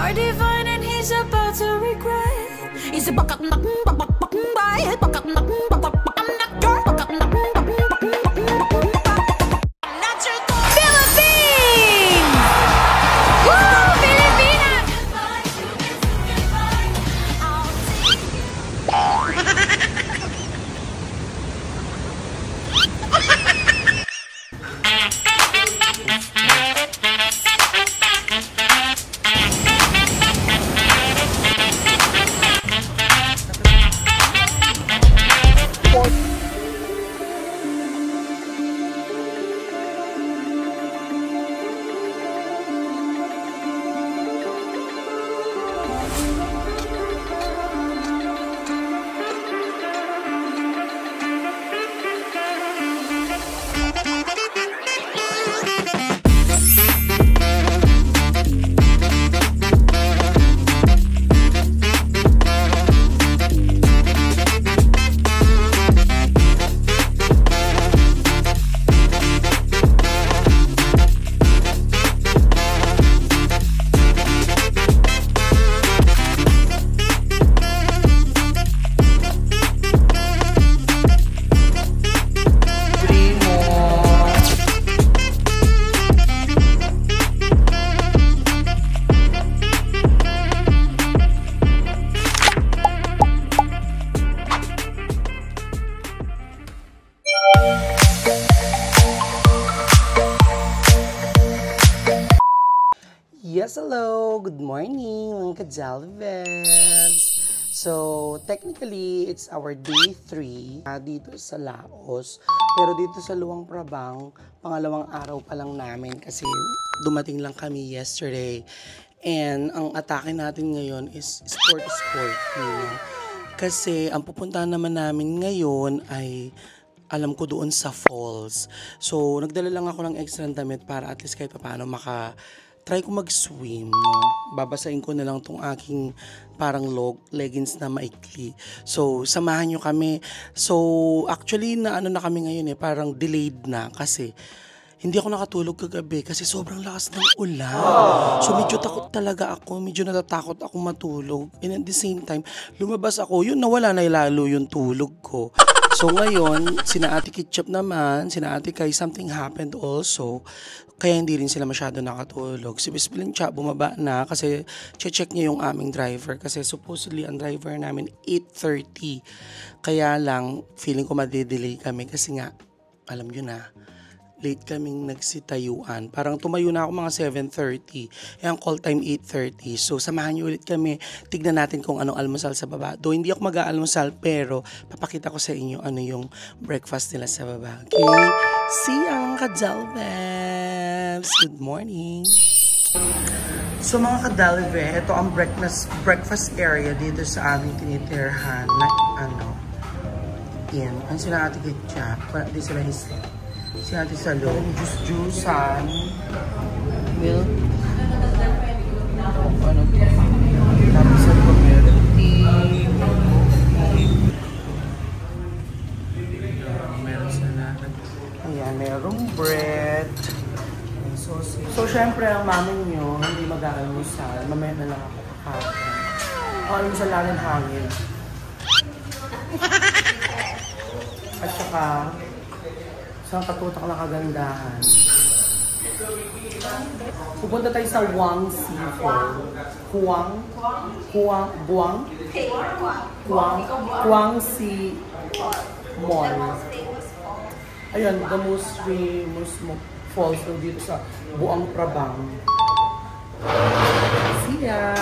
are divine and he's about to regret. He's a buck up, Yes, hello! Good morning, mga ka-Jalvez! So, technically, it's our day 3 dito sa Laos. Pero dito sa Luang Prabang, pangalawang araw pa lang namin kasi dumating lang kami yesterday. And ang atake natin ngayon is sport. Kasi ang pupuntahan naman namin ngayon ay alam ko doon sa falls. So, nagdala lang ako ng extra damit para at least kahit paano try ko mag-swim, no? Babasahin ko na lang tong aking parang leggings na maikli. So, samahan nyo kami. So, actually, na kami ngayon parang delayed na kasi hindi ako nakatulog kagabi kasi sobrang lakas ng ulan. So, medyo takot talaga ako. Medyo natatakot ako matulog. And at the same time, lumabas ako. Yun, nawala na lalo yung tulog ko. So, ngayon, sina Ate Ketchup naman, sina Ate Kai, something happened also. Kaya hindi rin sila masyado nakatulog. Si Bisplincha bumaba na kasi check niya yung aming driver. Kasi supposedly ang driver namin 8:30. Kaya lang, feeling ko madidelay kami kasi nga, alam nyo na, late kaming nagsitayuan. Parang tumayo na ako mga 7:30. Ang call time 8:30. So, samahan niyo ulit kami. Tignan natin kung anong almusal sa baba. Though hindi ako mag-aalmusal, pero papakita ko sa inyo ano yung breakfast nila sa baba. Okay? See ya, mga ka-Jalvez! Good morning! So, mga ka-Jalvez, ito ang breakfast area dito sa aming tinitirhan na yan. Ang sila Ate Ketchup. Di sila isip. Si Ate Salo, juice-juicean, milk, tapos sa meron tea, meron sila, ayan, merong bread, so syempre ang mami nyo, hindi mag-aalmusal, mamaya na lang ako kakain. Almusal natin hangin. At saka, sa katutak na kagandahan. Pupunta tayo sa Huang Seafood. Huang Sea Mall. Ayun, the most famous falls dito sa Buang Prabang. See ya!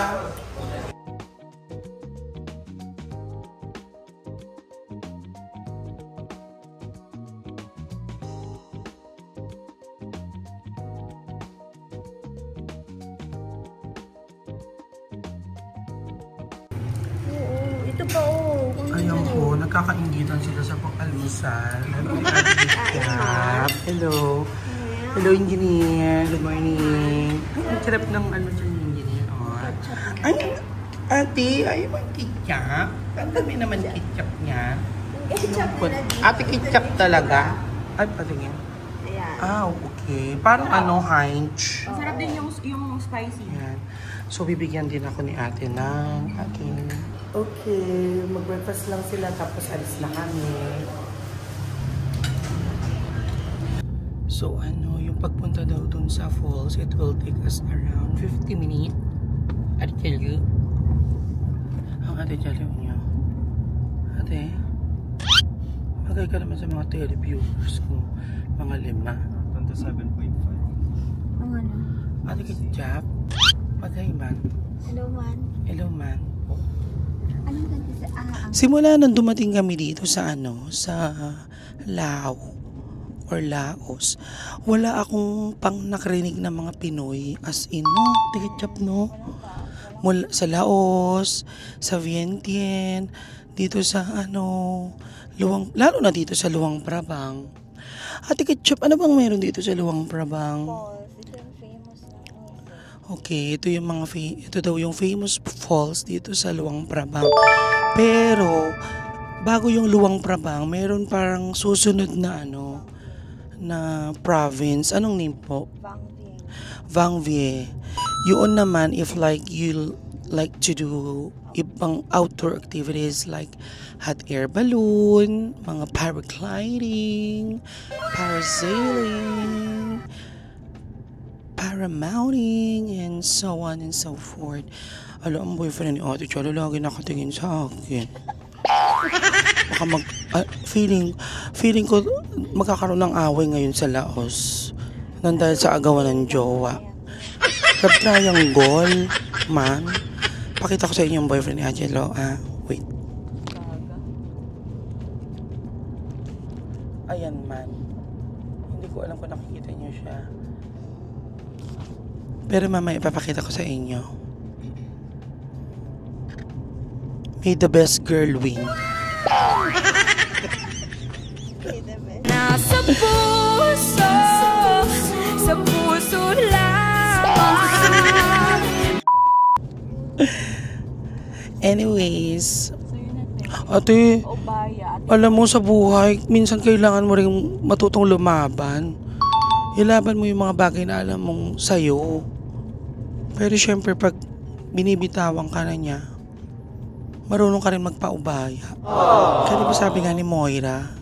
Ito pa Ayan po, nagkakaingitan sila sa pag-almusal. Hello. Hello, engineer. Good morning. Ay, ang sarap ng ano dyan, engineer. Ay, ate, ay mo ketchup. Ang dami naman ketchup niya. Ketchup na Ate, ketchup talaga. Ay, patingin. Ayan. Ah, okay. Parang ano, Heinz. Ang sarap din yung spicy. Ayan. So, bibigyan din ako ni ate ng ating... Okay, mag-breakfast lang sila tapos alis na kami. So, yung pagpunta daw dun sa falls, it will take us around 50 minutes. Ate Jelly. Ang ate Jelly niyo. Ate, magay ka naman sa mga televiewers ko. Mga 5. 27.5. Ang ano? Ate Kitjap, magay man. Hello, man. Hello man. Anong ganti sa... Simula nang dumating kami dito sa sa Lao or Laos, wala akong pang nakarinig ng mga Pinoy as in, no? Tikitchap, no? Mula sa Laos, sa Vientiane, dito sa Luang, lalo na dito sa Luang Prabang. Tikitchap, ano bang meron dito sa Luang Prabang? Falls. Ito yung famous na. Okay, ito yung ito daw yung famous falls dito sa Luang Prabang. Pero bago yung Luang Prabang, meron parang susunod na na province. Anong name po? Vang Vieng. Vang Vie. Yun naman if like you like to do ibang outdoor activities like hot air balloon, mga paragliding, parasailing, paramounting, and so on and so forth. Alam, ang boyfriend ni Ate Chalo lagi nakatingin sa akin. Baka feeling ko magkakaroon ng away ngayon sa Laos nang dahil sa agawan ng jowa. Love triangle, man. Pakita ko sa inyo yung boyfriend ni Angelo. Wait. Ayan, man. Hindi ko alam kung nakikita niyo siya. Pero mamaya ipapakita ko sa inyo. May the best girl win. Nasa puso lang. Anyways, So yun natin. ate, Obaya. alam mo sa buhay, minsan kailangan mo rin matutong lumaban. Ilaban mo yung mga bagay na alam mong sayo. Pero syempre pag binibitawan ka na niya, marunong ka rin magpaubaya. Kaya ba sabi nga ni Moira,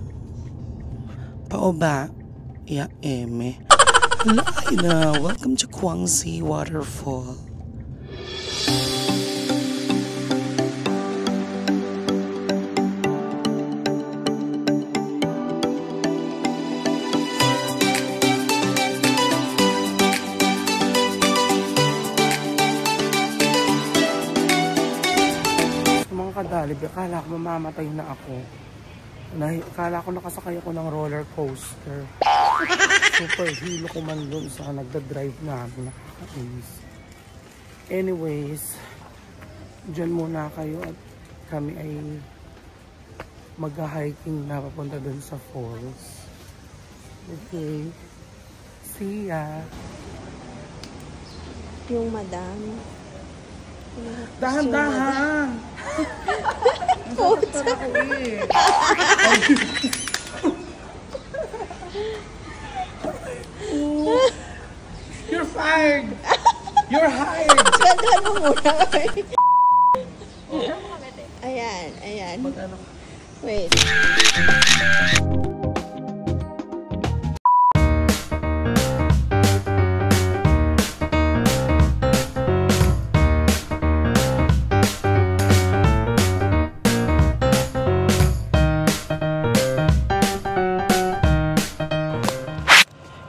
pauba, ya eme. Ay na, welcome to Guangxi Waterfall. Kadalib, akala ko mamamatay na ako. Akala ko nakasakay ako ng roller coaster. Super hilo ko man doon sa nagda-drive namin. Nakakainis. Anyways, dyan muna kayo at kami ay mag-hiking na papunta doon sa falls. Okay. See ya. Yung madam. Dahan-dahan! You're fired! You're hired! Gandahan mo muna kami. Ayan. Wait.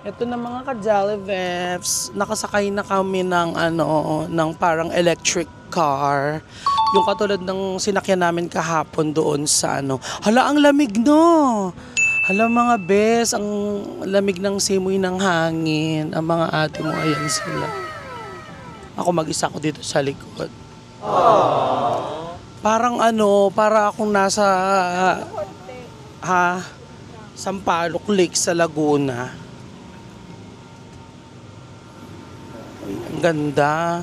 Ito na mga ka-Jollibeps, nakasakay na kami ng ng parang electric car. Yung katulad ng sinakyan namin kahapon doon sa Hala, ang lamig no! Hala mga bes, ang lamig ng simoy ng hangin. Ang mga ate mo, ayan sila. Ako mag-isa ko dito sa likod. Parang para akong nasa Sampaloc Lake sa Laguna. Ay, ang ganda.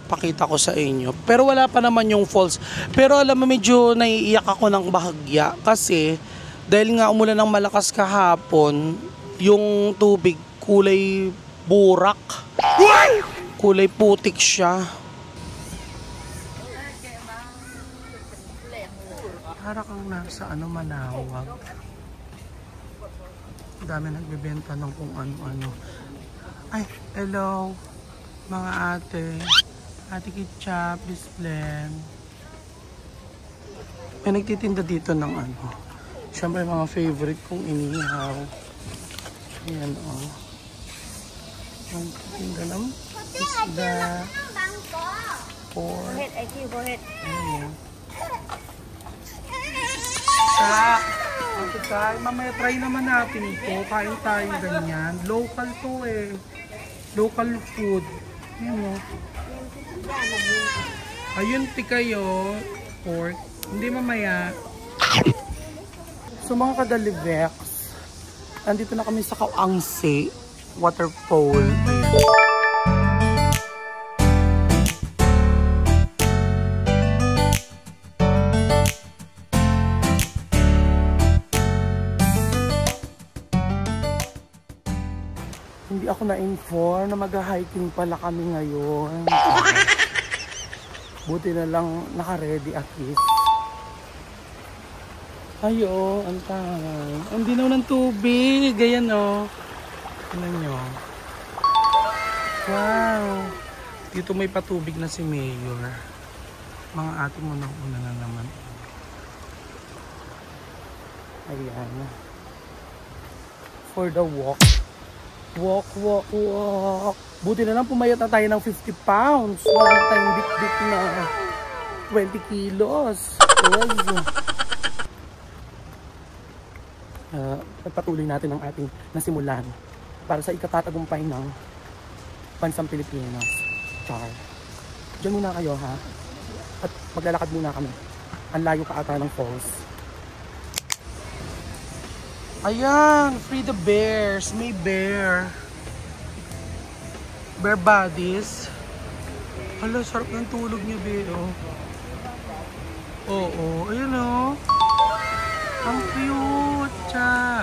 Pakita ko sa inyo. Pero wala pa naman yung falls. Pero alam mo, medyo naiiyak ako ng bahagya. Kasi, dahil nga umulan ng malakas kahapon, yung tubig kulay burak. Kulay putik siya. Para kang nasa Manawag. Dami nagbebenta ng kung ano-ano. Ay, hello mga ate. Ate Kitchap, Bislen. May nagtitinda dito ng siyempre mga favorite kong inihaw. Ayan Ang tinda ng isda. Pork. Go ahead, IQ, go ahead. Ayan. Sa, ate Kai, mamaya try naman natin ito. Kain tayo ganyan. Local to eh. Local food. Ayan Ayun, tikayo. Pork. Hindi mamaya. So mga kadalivex, andito na kami sa Kaangse Waterfall. Hindi ako na-inform na mag-hiking pala kami ngayon. Buti na lang naka-ready at least. Ayo, antay. Ang dinaw ng tubig. Ayan Tingnan nyo. Wow. Dito may patubig na si Mayor. Mga ate mo na una na naman. Ayan. For the walk. Walk, walk, walk. Buti na lang pumayat na tayo ng 50 pounds. Wala na tayong bit-bit na 20 kilos. Pagpatuloy natin ang ating nasimulan para sa ikatatagumpay ng Bansang Pilipinas. Char. Diyan muna kayo ha. At maglalakad muna kami. Ang layo ka ata ng falls. Ayan, free the bears. May bear. Bear bodies. Hala, sarap ng tulog niya, be. Oo, ayun Ang cute, cha.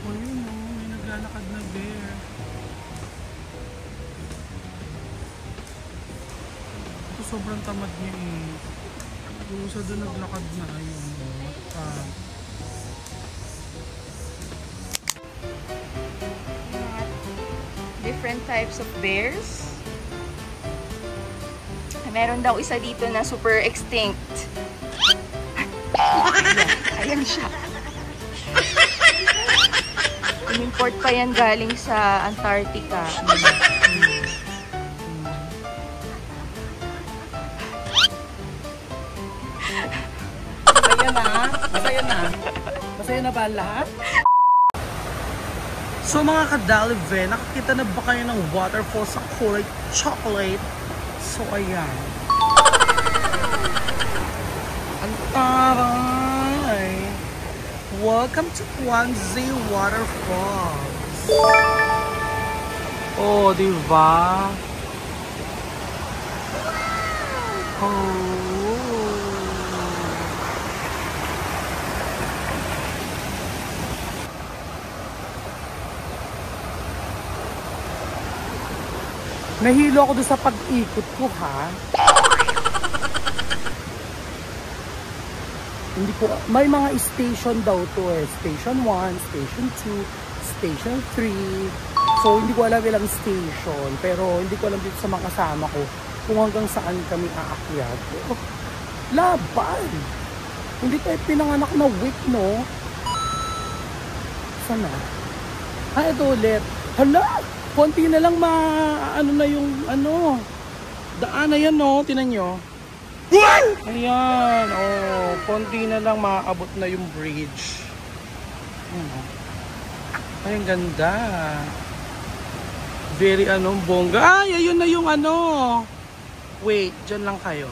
Ayun may naglalakad na bear. Ito sobrang tamad niya Yung isa doon naglakad na ayun. Different types of bears. Meron daw isa dito na super extinct. Ayan siya. Inimport pa yan galing sa Antarctica. Masaya na? Masaya na? Masaya na ba lahat? So mga kadalive, nakakita na ba kayo ng waterfall sa kulay chocolate? So ayan. Ang taray! Welcome to Guangzhou Waterfalls. Oh, diba? Oh. Nahilo ako doon sa pag-ikot ko, ha? Hindi ko, may mga station daw to eh. Station 1, Station 2, Station 3. So, hindi ko alam ilang station. Pero, hindi ko alam dito sa mga kasama ko kung hanggang saan kami aakyat. Oh, laban! Hindi tayo pinanganak na week, no? Sana? Ito ulit. Hala! Konti na lang ano na yung daan na yan tinan nyo. Ayan, konti na lang maabot na yung bridge. Ay, ang ganda. Very bongga. Ay, ayun na yung wait, dyan lang kayo.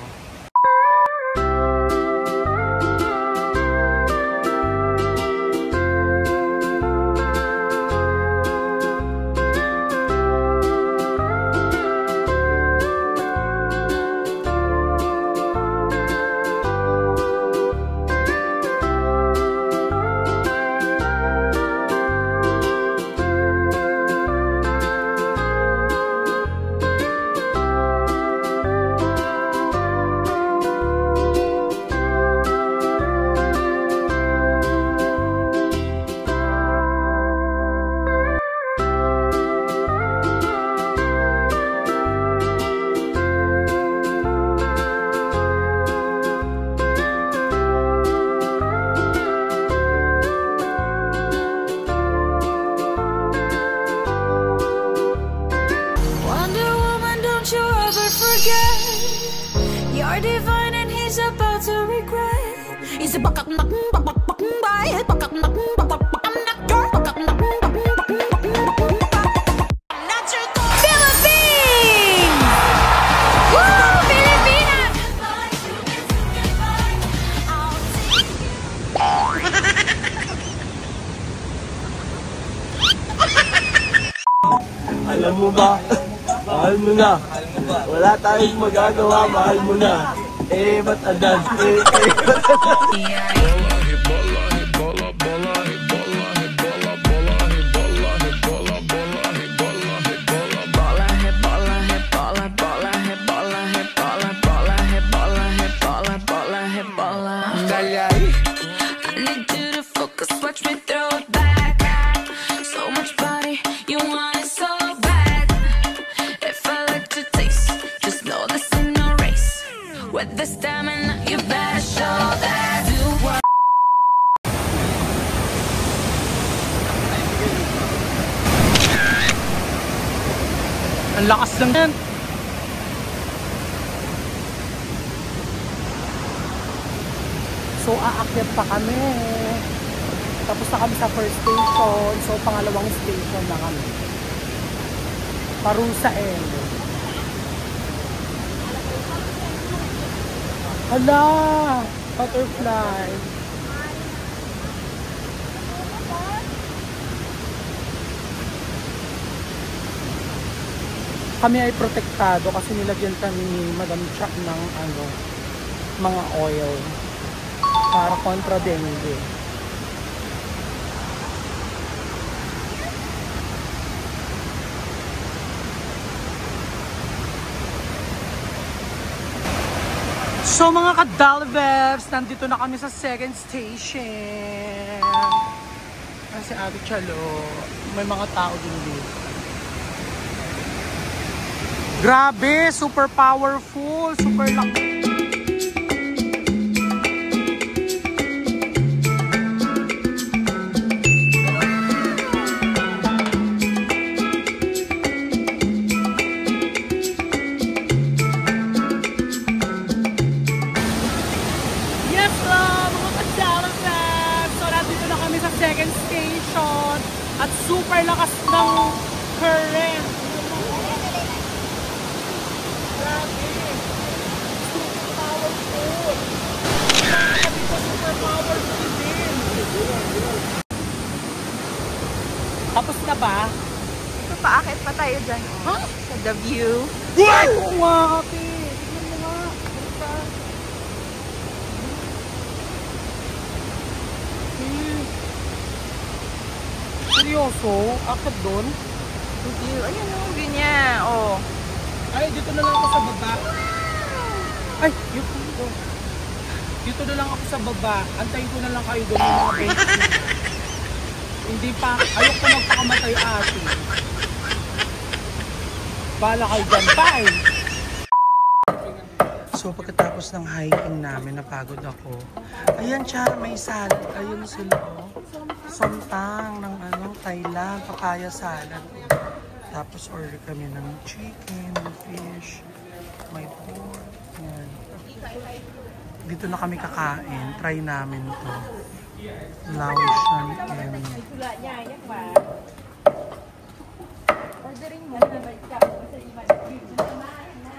You're divine and he's about to regret. He's a Philippines! Woo! Pilipinas! Alam mo ba? Mahal mo na. Wala tayong magagawa, mahal mo na. Ba't adan? I need you to focus, watch me throw it back. So much body, you want it so bad. If I like to taste, just know this ain't no race. With the stamina, you better show that. Do what Ang lakas lang yan. So, aakyat pa kami. Tapos na kami sa first station. So, pangalawang station na kami. Parusa L. Hala! Butterfly. Kami ay protektado kasi nilagyan kami ni Madam Chuck ng mga oil para kontra dengue. So mga ka-Dalvers, nandito na kami sa second station. Kasi Ate Chalo, may mga tao din dito. Grabe, super powerful, super laki. Yes, mga ka-Dalvers! So nandito na kami sa second station at super lakas ng current. Tapos na ba? So, paakit pa tayo dyan. Huh? Sa The View. What? Oo nga, ate. Tignan mo nga. Basta. Seryoso? Akit doon? The View. Ayan yung view niya. Oh. Ay, dito na lang ako sa baba. Ay, dito. Dito na lang ako sa baba. Antayin ko na lang kayo doon yung mga bench. Hindi pa, ayok ko magpakamatay ate. Bala kayo dyan, bye! So pagkatapos ng hiking namin, napagod ako. Ayan siya, may salad. Ayun sila, oh. Samtang ng Thailand, papaya salad. Tapos order kami ng chicken, fish, may pork. Ayan. Dito na kami kakain. Try namin to. Laotian and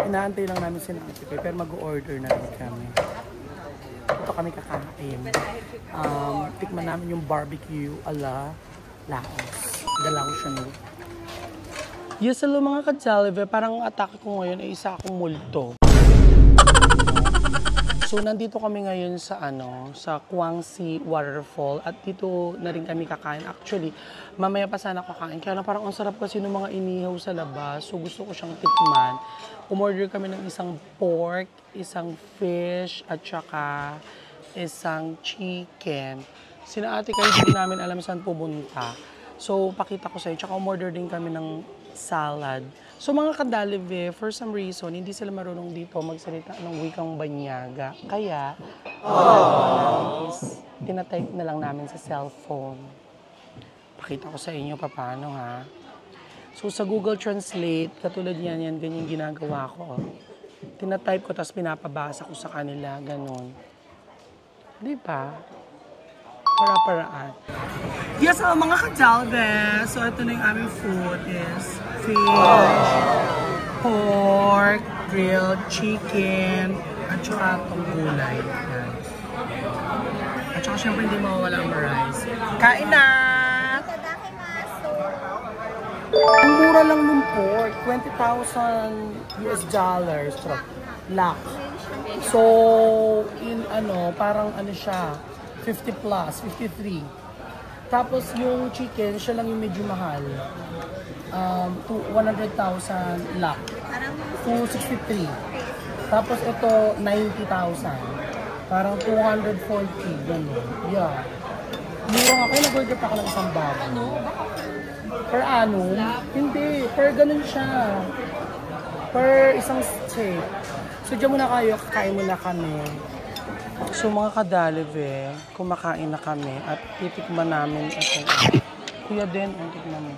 inaantay lang namin si Nancy pero mag-order na rin kami. Ito kami kakain. Tikman namin yung barbecue ala Laos. The Laotian. Yes, hello mga ka-Jolliver. Parang atake ko ngayon ay isa akong multo. So nandito kami ngayon sa sa Kwangsi Waterfall at dito na rin kami kakain. Actually, mamaya pa sana kakain. Kaya na parang ang sarap kasi ng mga inihaw sa labas. So gusto ko siyang tikman. Umorder kami ng isang pork, isang fish at saka isang chicken. Sina ate kayo hindi namin alam saan pumunta. So pakita ko sa inyo. Tsaka umorder din kami ng salad. So mga ka-Dalive, for some reason, hindi sila marunong dito magsalita ng wikang Banyaga. Kaya, tinatype na lang namin sa cellphone. Pakita ko sa inyo paano ha. So sa Google Translate, katulad yan, ganyan ginagawa ko. Tinatype ko, tapos pinapabasa ko sa kanila, ganon. Di ba? Para-paraan. Yes, mga ka-jalbes. So, ito na yung aming food is fish, pork, grilled chicken, at saka itong gulay. Yan. At saka syempre hindi mawawala ang rice. Kain na! Ang mura lang ng pork, $20,000 US dollars. Lakh. So, parang siya, 50 plus, 53. Tapos yung chicken, siya lang yung medyo mahal. 100,000 lakh. 263. Tapos ito, 90,000. Parang 240, gano'n. Yeah. Mura nga, kaya nag-order pa ka ng isang bag. Per annum? Hindi, per ganun siya. Per isang steak. So dyan muna kayo, kakain muna kami. So mga kadalive, kumakain na kami at titikman namin ito. Kuya din, tikman mo.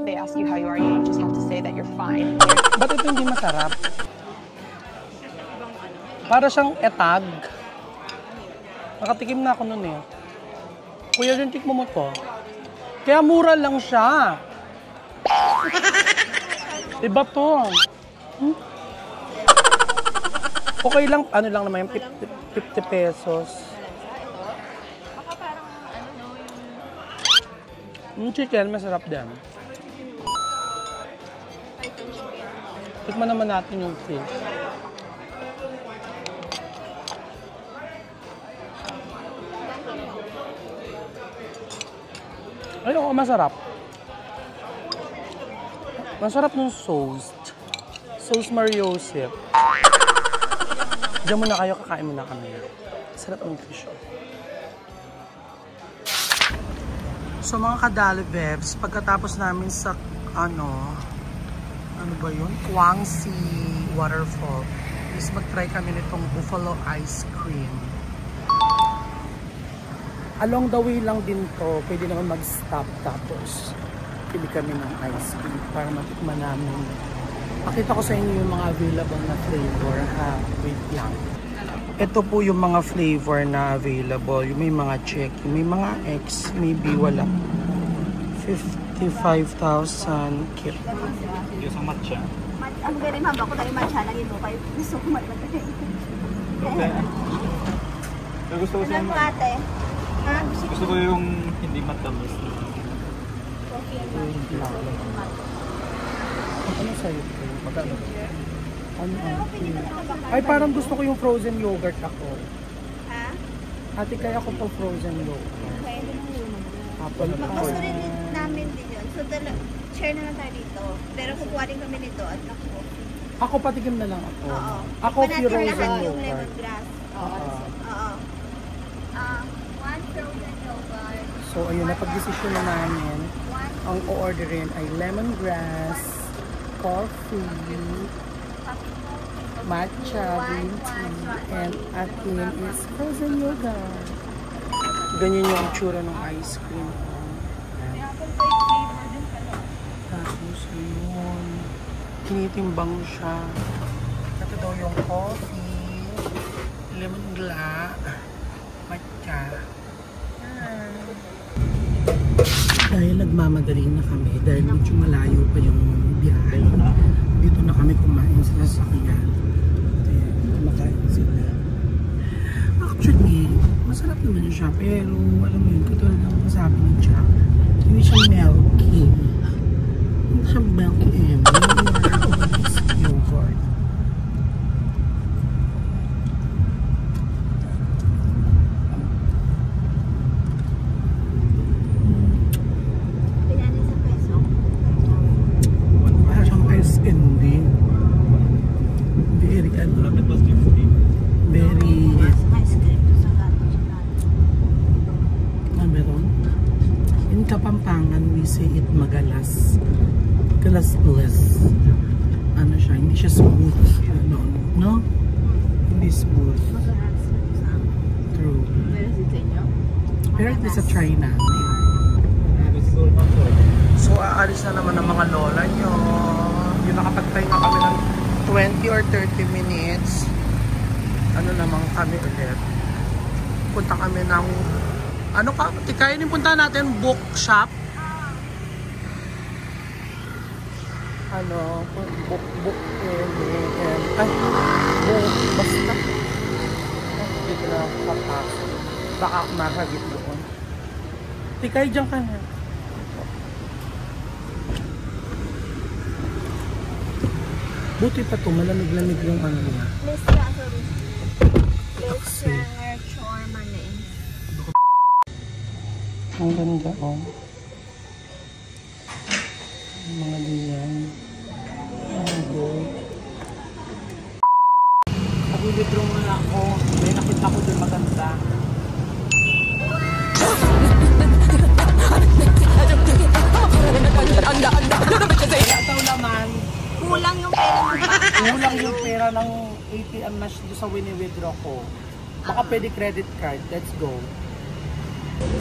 They ask you how you are, you just have to say that you're fine. Ba't ito hindi masarap? Para siyang etag. Nakatikim na ako nun eh. Kuya din, tikman mo to. Kaya mura lang siya. Iba to. Okay lang, lang naman yung 50 pesos. Yung chicken, masarap din. Tikman naman natin yung fish. Ayun, masarap. Masarap ng sauce. Sauce Mariosip. Diyan muna kayo, kakain muna kami. Sarap ng fish. So mga kadalibebs, pagkatapos namin sa ano ba yun? Kwangsi Waterfall. Is mag-try kami nitong buffalo ice cream. Along the way lang din to, pwede naman mag-stop tapos pili kami ng ice cream para matikman namin. Pakita ko sa inyo yung mga available na flavor. Wait lang. Ito po yung mga flavor na available. May mga check, may mga X, maybe wala. 55,000 kit. Yung matcha. Ang galing ma'am, ako tayo matcha na ito kayo. Gusto ko matcha. Gusto ko Ano po ate? Ha? Gusto ko yung hindi matamis. Ano sa'yo? Magkano? Ay, parang gusto ko yung frozen yogurt ako. Ha? Ate, kaya ako po frozen yogurt. Kaya din ang yun. Apple Gusto pie. rin namin din yun. So, share na lang tayo dito. Pero kukuha rin kami nito at naku. Ako patikim na lang ako. Oo. Ako Tikman natin frozen lahat yung yogurt. lemongrass. Oo. Oo. One frozen yogurt. So, ayun, napag-desisyon na namin. Ang o-orderin ay lemongrass, coffee, matcha, green tea, and atin is frozen yogurt. Ganyan yung itsura ng ice cream. Tapos yun, tinitimbang siya. Ito daw yung coffee, lemongrass, matcha. Dahil nagmamadali na kami, dahil medyo malayo pa yung biyahe. Dito na kami kumain sa sasakyan. Ayan, kumakain sila. Actually, masarap naman siya, pero alam mo yun, katulad ng masabi ni Jack, hindi siya milky. Hindi siya milky and yogurt. Ano siya, hindi siya smooth. Ano, no? Hindi smooth. True. Pero at least try namin. So, aalis na naman ang mga lola nyo. Yung nakapagpahinga kami ng 20 or 30 minutes. Ano naman kami ulit. Punta kami ng ano ka? Kaya din punta natin bookshop. Ano? Book ay, basta. Dito na papasok. Baka makagit doon. Tikay dyan ka na. Buti pa to, malamig-lamig yung ano niya. Ang ganda, oh. Mga diyan. Nag-withdraw na ako. May nakita ko din maganda. Ikaw naman. Kulang yung pera mo ba? Kulang yung pera ng ATM na sa wini-withdraw ko. Baka pwede credit card. Let's go.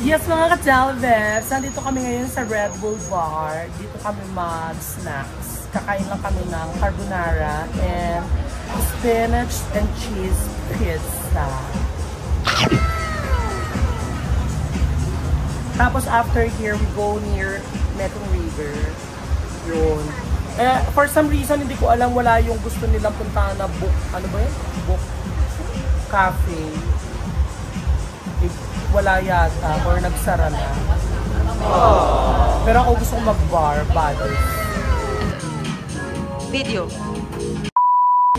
Yes mga ka-Jalvebs, nandito kami ngayon sa Red Bull Bar. Dito kami mag-snacks. Kakain lang kami ng carbonara and spinach and cheese pizza. Tapos after here, we go near Mekong River. Yun. For some reason, hindi ko alam, wala yung gusto nilang puntahan na book. Ano ba yun? Book cafe. Wala yata or nagsara na. Pero ako gusto kong mag-bar, buddy. Video.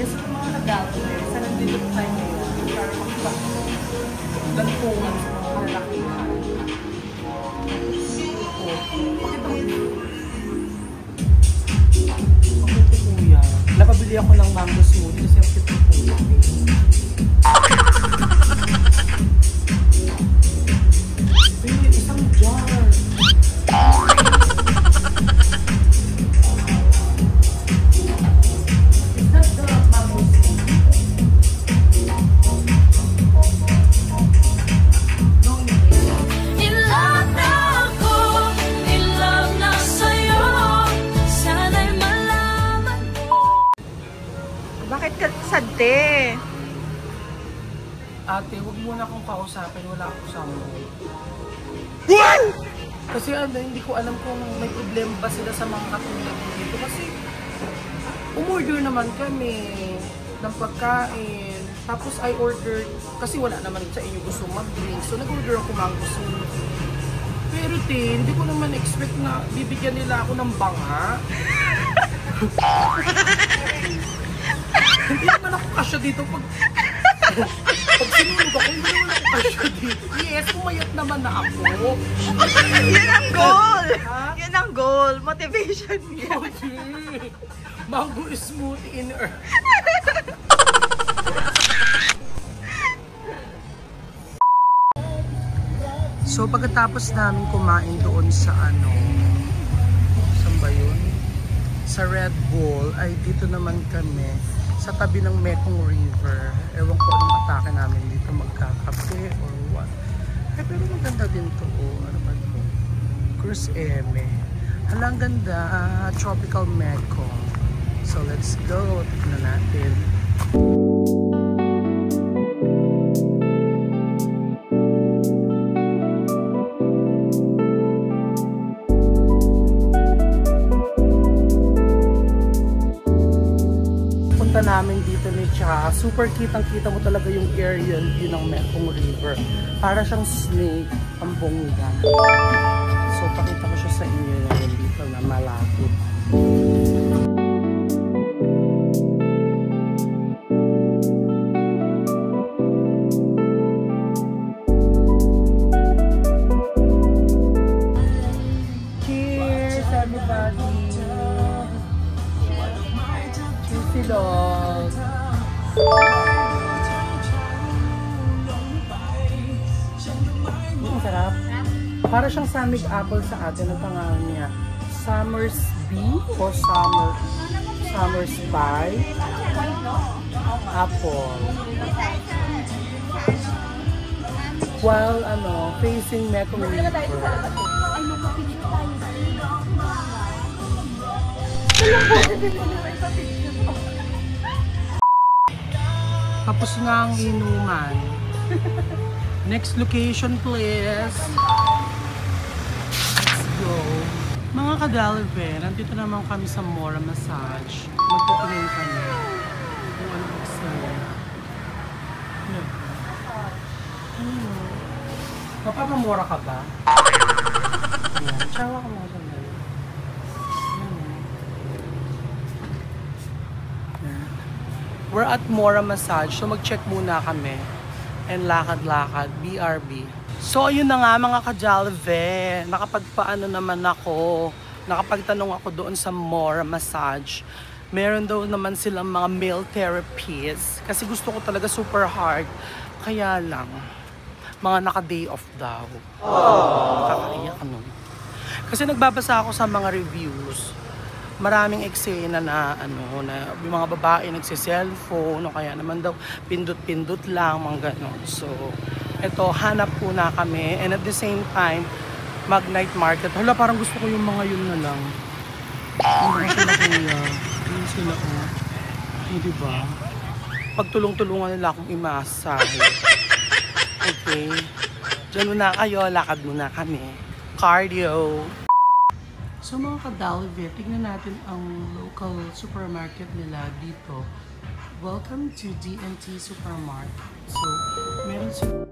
Yes, sa mga nag-gallery, sa nandito tayo ngayon, para magpag-gantungan sa mga kalalakihan. Napabili ako ng mango smoothie kasi ang cute ng puno. Isang jar. Is that the mango smoothie? No, In love na ako, in love na sa'yo. Sana'y malaman mo. Bakit ka sade? ate, huwag muna akong kausapin. Wala ako sa mood. Kasi ano, hindi ko alam kung may problema ba sila sa mga katulad dito. Kasi umorder naman kami ng pagkain. Tapos I ordered, kasi wala naman sa inyo gusto mag-drink. So nag-order ako mango smoothie. Pero hindi ko naman expect na bibigyan nila ako ng banga. Hindi naman ako kasya dito pag sinulog ako, hindi naman ako kasya dito. Yes, pumayat naman na ako. Yun ang goal! Ha? Yun ang goal! Motivation niya. Okay. Mango smoothie in earth. So pagkatapos namin kumain doon sa ano, saan ba yun? Sa Red Bull, ay dito naman kami sa tabi ng Mekong River. Ewan ko anong atake namin dito, magkakape or what. Eh, pero maganda din to. Oh. Ano ba ito? Cruz M. Halang ganda, tropical Mekong. So let's go, tignan natin. Namin dito ni Cha, super kitang-kita mo talaga yung aerial view ng Mekong River. Para siyang snake ang bongga. So pakita ko siya sa inyo dito na malapit. Cheers everybody! Cheers dog! Masarap. Para siyang samig apple sa atin. Ang pangalan niya. Summer's Bee o Summer's Pie. Apple. While facing Mekong River. Tapos na ang inuman. Next location, please. Let's go. Mga kadalve, nandito naman kami sa Mora Massage. Magtitingin kami kung ano gusto mo. Look. Mapapamura ka ba? Ayan. Tsawa ka mga sandali. Ayan. We're at Mora Massage, so mag-check muna kami. And lakad-lakad, BRB. So ayun na nga mga kajalve, nakapagpaano naman ako, nakapagtanong ako doon sa Mora Massage. Meron daw naman silang mga male therapies kasi gusto ko talaga super hard. Kaya lang, mga naka-day off daw. Kakaiyak ano. Kasi nagbabasa ako sa mga reviews. Maraming eksena na ano na yung mga babae nagse-cellphone o kaya naman daw pindot-pindot lang mga ganon. So eto hanap po na kami and at the same time mag-night market. Hala, parang gusto ko yung mga yun na lang. Hindi sila kuya. Hindi sila ko. Hindi ba? Pagtulong-tulungan nila akong imasahe. Okay. Diyan muna kayo, lakad muna kami. Cardio. So mga kadalve, tignan natin ang local supermarket nila dito. Welcome to D&T Supermarket. So, meron siya.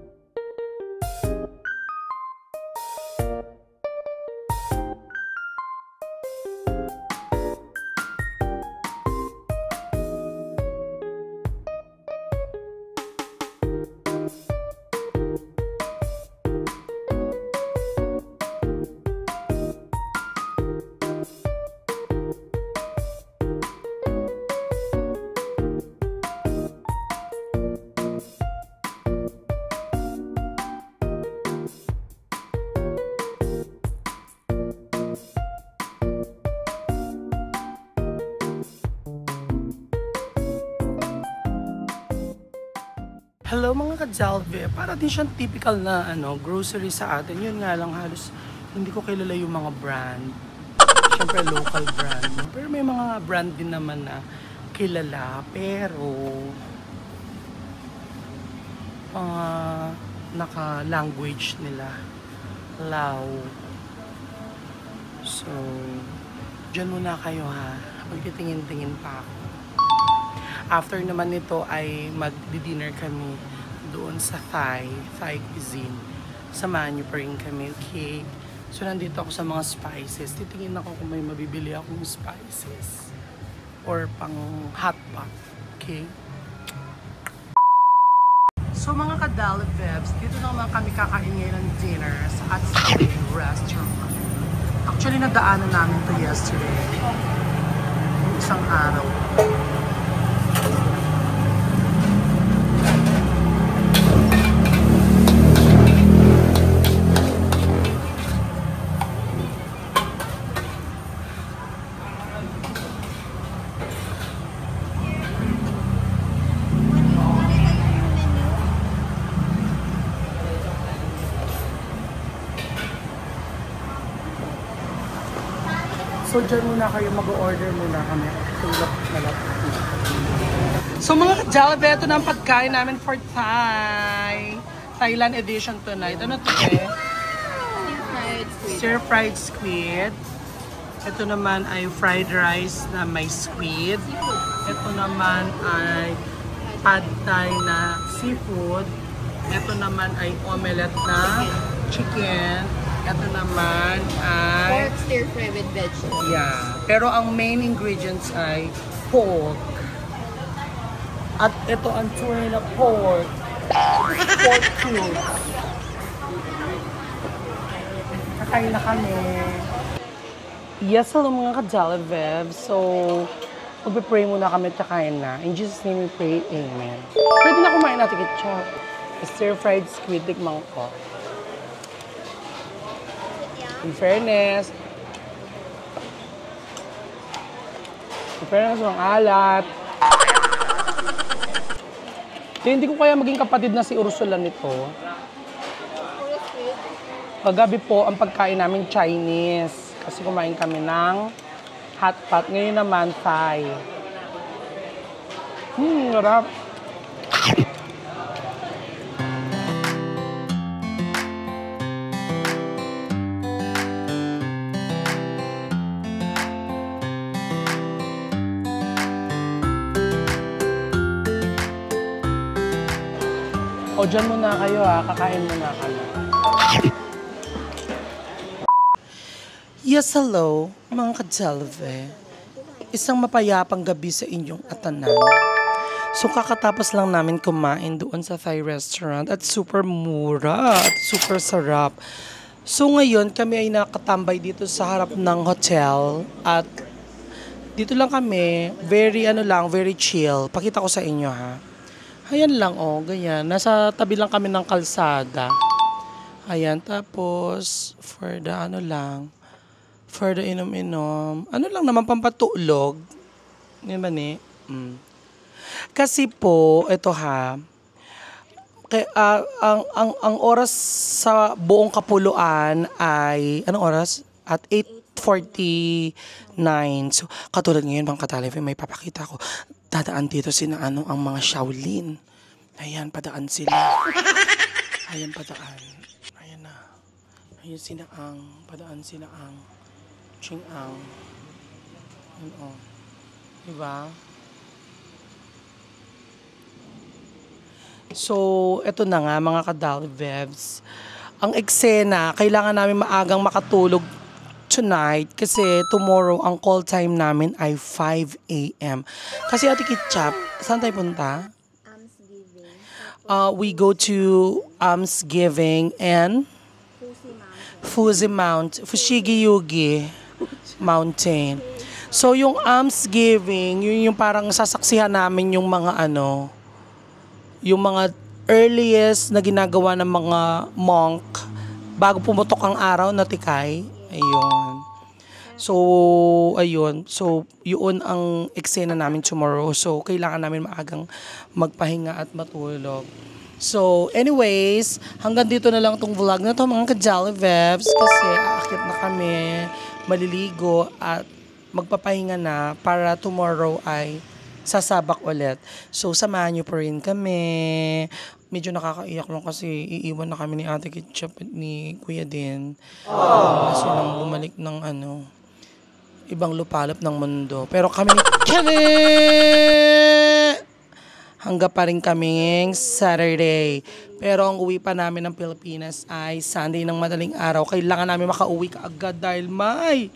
Hello mga kadalve, para din siyang typical na grocery sa atin. Yun nga lang halos hindi ko kilala yung mga brand. Siyempre local brand. Pero may mga brand din naman na kilala. Pero naka-language nila. Lao. So, dyan muna kayo ha. Magtitingin-tingin pa ako. After naman nito ay magdi-dinner kami doon sa Thai cuisine. Samahan niyo pa rin kami, okay? So nandito ako sa mga spices. Titingin ako kung may mabibili akong spices or pang hot pot, okay? So mga kadalvebs, dito naman kami kakain ngayon ng dinner sa Atsuki Restaurant. Actually, nadaanan namin to yesterday. Isang araw. So, dyan muna kayo mag-order muna kami. So, mga kajalve, ito na ang pagkain namin for Thai. Thailand edition tonight. Ano ito eh? Stir-fried squid. Ito naman ay fried rice na may squid. Ito naman ay pad thai na seafood. Ito naman ay omelette na chicken. Ito naman ay Pork stir-fry with vegetables. yeah. Pero ang main ingredients ay pork. At ito ang tunay na pork. Pork cubes. Kakain na kami. Yes, hello mga kajalve. So, magpe-pray muna kami at kakain na. In Jesus' name we pray, amen. Pwede na kumain natin ketchup. Stir-fried squid, tikman ko. In fairness, ang alat. So, hindi ko kaya maging kapatid na si Ursula nito. Kagabi po, ang pagkain namin Chinese. Kasi kumain kami ng Hot pot. Ngayon naman, Thai. Sarap. O, dyan muna kayo ha. Kakain muna kayo. Yes, hello, mga ka-Jalve. Isang mapayapang gabi sa inyong atanan. So, kakatapos lang namin kumain doon sa Thai restaurant at super mura at super sarap. So, ngayon kami ay nakatambay dito sa harap ng hotel at dito lang kami, very very chill. Pakita ko sa inyo ha. Ayan lang ganyan. Nasa tabi lang kami ng kalsada. Ayan, tapos for the for the inom-inom. Ano lang naman pampatulog. Yan ba ni? Kasi po, ito ha, ang oras sa buong Kapuluan ay, anong oras? At 8:49. So, katulad ngayon, mga ka-Jalve, may papakita ko. Dadaan dito ang mga Shaolin. Ayan, padaan sila. Ayan, padaan. Ayan na. Ayan sinaang. Padaan sinaang. Ching-ang. Ayan diba? So, eto na nga mga ka-Jalvebs. Ang eksena, kailangan namin maagang makatulog tonight kasi tomorrow ang call time namin ay 5 a.m. Kasi Ate Kitchap, saan tayo punta? We go to Almsgiving and Fushigi Yugi Mountain. So yung Almsgiving, yun yung parang sasaksihan namin yung mga yung mga earliest na ginagawa ng mga monk bago pumutok ang araw na tikay. Ayun. So, ayun. So, yun ang eksena namin tomorrow. So, kailangan namin maagang magpahinga at matulog. So, anyways, hanggang dito na lang tong vlog na to mga ka-Jalvebs kasi aakyat na kami, maliligo at magpapahinga na para tomorrow ay sasabak ulit. So, samahan niyo pa rin kami. Medyo nakakaiyak lang kasi iiwan na kami ni Ate Kitchap at ni Kuya din. Kasi nang bumalik ng ibang lupalop ng mundo. Pero kami ni hanggang pa rin kaming Saturday. Pero ang uwi pa namin ng Pilipinas ay Sunday ng madaling araw. Kailangan namin makauwi kaagad dahil may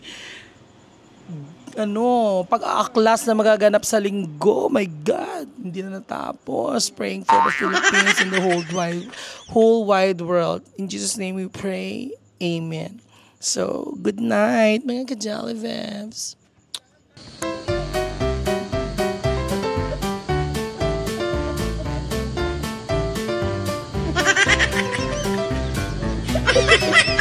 pag-aaklas na magaganap sa linggo. My God, hindi na natapos. Praying for the Philippines and the whole wide world. In Jesus' name we pray. Amen. So, good night, mga ka-Jalvebs. Ha ha ha!